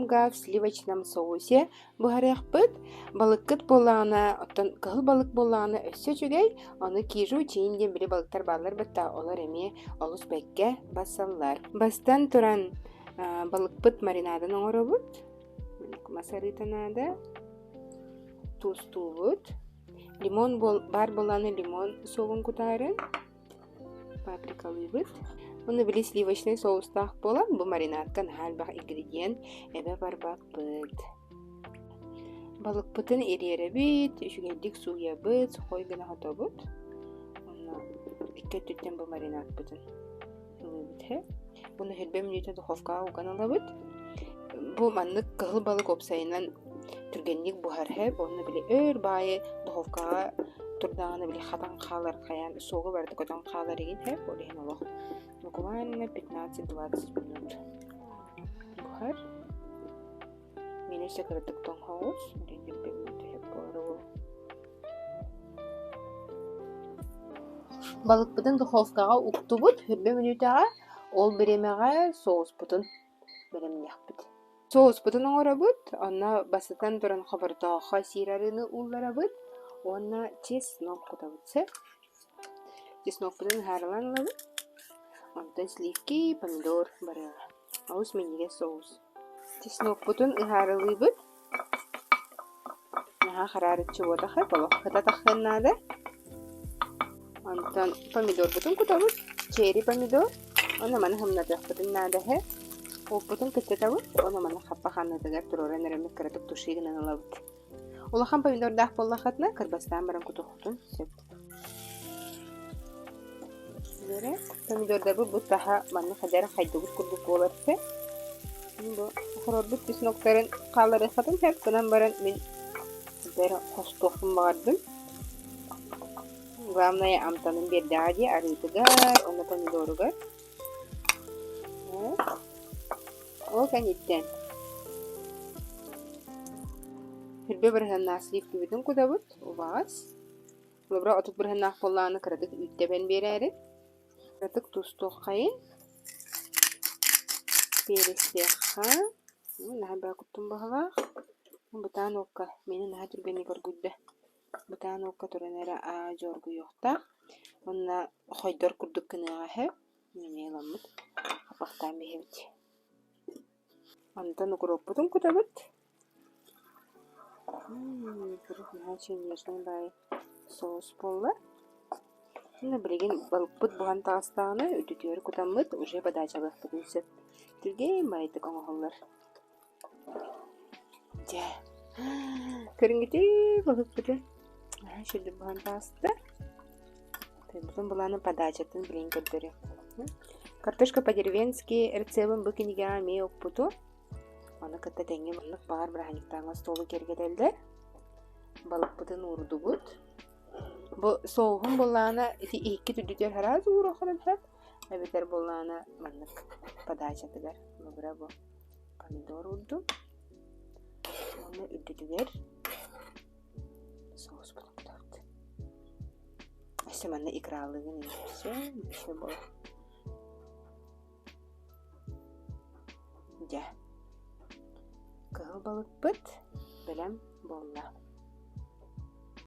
га в сливочном соусе бухаряхпыт. Балыккыт болана, оттон кыл балык болана өссө чүгей, оны кижу чейинден били балыктар балар бытта олар эми олус бекке басаллар. Бастан туран балыкпыт маринадын оңоробут. Масарытанада туз туубут. Лимон бар боланы лимон соғын кутарын. Паприкалыбыт. Оны били сливочный соустах болан, бу маринадкан халбах ингредиент эбе барбакпыт. Балыкпытын эреребит, үшүгелдик суябыт, сухой гына хотобут. Оны икке түттен бу маринадпытын. Bunu helbe minüte dуховкага уганалабыт. Бу маннык кыл балык опсайынан түргенник бухар хеп, оны били өр байы духовкага турдаганы били хатан калар каян соғы барды көтөн калар еген хеп, олеген олох. Буквально 15-20 минут. Бухар. Мене секретик тон хаус, денден 5 минут хеп болару. Балыкпытын духовкага уктубут, helbe minütага ол беремеге соус бутун беремнехпит. Соус бутун оңорабыт, онна басытан туран хабардага сирарыны улларабыт, онна чеснок кутабытсы. Чеснок бутун харыланлабыт. Онтан сливки, помидор барыга. Аус мениге соус. Чеснок бутун ыхарылыбыт. Наха харарыт чуботахы, полохката тахыннады. Онтан помидор бутун кутабыт, черри помидор. Ona mana hamnada butun nada he. O butun kıtatawu. Ona mana xappa xannadagar turora neremlik karatıp tuşigin analabıt. Ola xam pomidor dağ bollaxatna kırbastan baran kutuxutun. Zere pomidor da bu daha mana xadara xaydugut kurduk olarsa. Bu xororbut pisnokların qalları xatın hep bundan baran men xadara xostoxum bardım. Главное амтанын бердади арытыгар, ona pomidorugar. Ол кәнеттен. Хелбе бірхенна сливки бітін кудабыт, убағыз. Лыбра отық бірхенна қолланы кірадық үттебен берәрі. Кірадық тұстық қайын. Перестеқа. Наға бә күттім бағылақ. Бұтан оққа. Мені наға түргені көргүдді. Бұтан оққа түрен әрі жорғы жоқта. Онна қойдар күрдік кініға хәп. Мені еламыд. Қапақтан бейбіт. Антон укроппутун кутабыт. Начин нежный бай соус болла. Şimdi bilgin balıkpıt buhan tağıstağını üdütüyor kutamıt. Уже подача бақпытынсы. Түрген байытык оңғылар. Жа. Көрінгіте balıkpıты. Şimdi buhan tağısты. Бұтын бұланы подачатын білген көрдірі. Картошка по-деревенски рецебін бұл кенеге мей оқпыту. Оны кытта теңге мұнық бағар біраханиктаңға столы кергеделді. Балық бұтын ұрды бұд. Бұл соғын болағына екі түддер хараз ұр оқырын хәп. Әбетер болағына мұнық подачатыгар. Бұра бұл помидор ұрды. Оны үддігер. Соғыз бұтын құтарды. Әсі мұнны икралығын еші бұл. Ja. Kıl balık bıt, bilem bolla.